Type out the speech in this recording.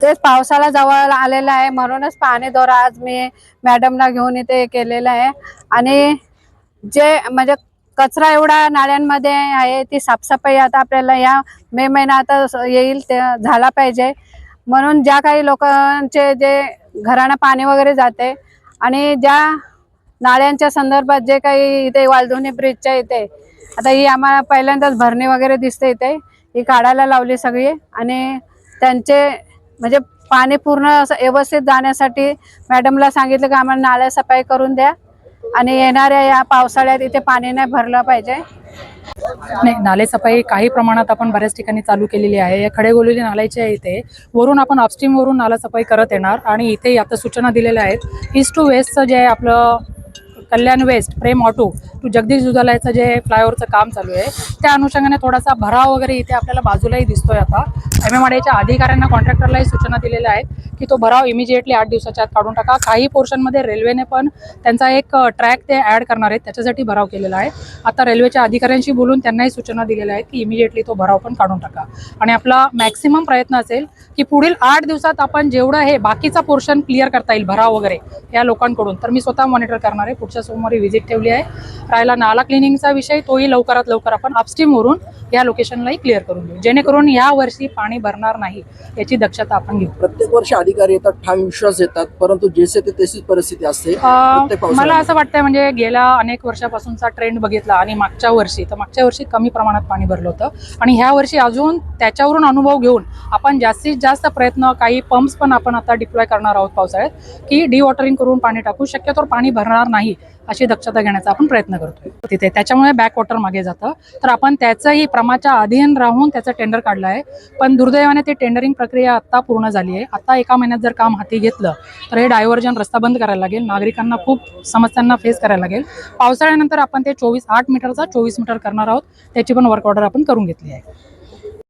तेच पावसाला जवळ आलेला आहे म्हणूनच पाणी दौरा आज मी मॅडमला घेऊन इथे केलेला आहे। आणि जे म्हणजे कचरा एवढा नाल्यांमध्ये आहे ती साफसफाई आता आपल्याला या मे महिन्यात येईल ते झाला पाहिजे। म्हणून ज्या काही लोकांचे जे घरांना पाणी वगैरे जाते आणि ज्या नाल्यांच्या संदर्भात जे काही इथे वालधुनी ब्रिजच्या इथे आता ही आम्हाला पहिल्यांदाच भरणी वगैरे दिसते इथे ही काढायला लावली सगळी। आणि त्यांचे म्हणजे पाणी पूर्ण असं व्यवस्थित जाण्यासाठी मॅडमला सांगितलं की आम्हाला नाल्या सफाई करून द्या आणि येणाऱ्या या पावसाळ्यात इथे पाणी नाही भरलं पाहिजे। नाही, नाले सफाई काही प्रमाणात आपण बऱ्याच ठिकाणी चालू केलेली आहे। या खडेगोलेली नाल्याच्या इथे वरून आपण अपस्ट्रीम वरून नाला सफाई करत येणार आणि इथे आता सूचना दिलेल्या आहेत। ईस्ट टू वेस्टचं जे आपलं Kalyan West Prem auto to Jagdish दुधालयाचं जे फ्लायओव्हरचं काम चालू आहे त्या अनुषंगाने थोडासा भराव वगैरे इथे आपल्याला बाजूलाही दिसतोय। आता MMRDAच्या अधिकाऱ्यांना कॉन्ट्रॅक्टरलाही सूचना दिलेल्या आहेत की तो भराव इमिजिएटली 8 दिवसाच्या आत काढून टाका। काही पोर्शनमध्ये रेल्वेने पण त्यांचा एक ट्रॅक ते ॲड करणार आहेत, त्याच्यासाठी भराव केलेला आहे। आता रेल्वेच्या अधिकाऱ्यांशी बोलून त्यांनाही सूचना दिलेल्या आहेत की इमिजिएटली तो भराव पण काढून टाका। आणि आपला मॅक्सिमम प्रयत्न असेल की पुढील 8 दिवसात आपण जेवढं हे बाकीचा पोर्शन क्लिअर करता येईल भराव वगैरे या लोकांकडून तर मी स्वतः मॉनिटर करणार आहे। पुढच्या सोमवारी व्हिजिट ठेवली आहे। राहिला नाला क्लिनिंगचा विषय तोही लवकरात लवकर आपण अपस्ट्रीम वरून या लोकेशनलाही क्लिअर करून देऊ जेणेकरून या वर्षी पाणी भरणार नाही याची दक्षता आपण घेऊ। प्रत्येक वर्षी अधिकारी येतात, ठाम विश्वास येतात, परंतु जैसे ते तशीच परिस्थिती असते। मला असं वाटतं म्हणजे गेल्या अनेक वर्षापासूनचा ट्रेंड बघितला आणि मागच्या वर्षी कमी प्रमाणात पाणी भरलं होतं आणि ह्या वर्षी अजून त्याच्यावरून अनुभव घेऊन आपण जास्तीत जास्त प्रयत्न काही पंप्स पण आपण आता डिप्लॉय करणार आहोत पावसाळ्यात की डिवॉटरिंग करून पाणी टाकू शक्यतोवर पाणी भरणार नाही अशी दक्षता घेण्याचा आपण प्रयत्न करतोय तिथे। त्याच्यामुळे बॅक वॉटर मागे जातं तर आपण त्याचंही क्रमाच्या अधीन राहून त्याचं टेंडर काढलं आहे। पण दुर्दैवाने ती टेंडरिंग प्रक्रिया आता पूर्ण झाली आहे। आता एका महिन्यात जर काम हाती घेतलं तर हे डायव्हर्जन रस्ता बंद करायला लागेल, नागरिकांना खूप समस्यांना फेस करायला लागेल। पावसाळ्यानंतर आपण ते 8 मीटरचा 24 मीटर करणार आहोत, त्याची पण वर्क ऑर्डर आपण करून घेतली आहे।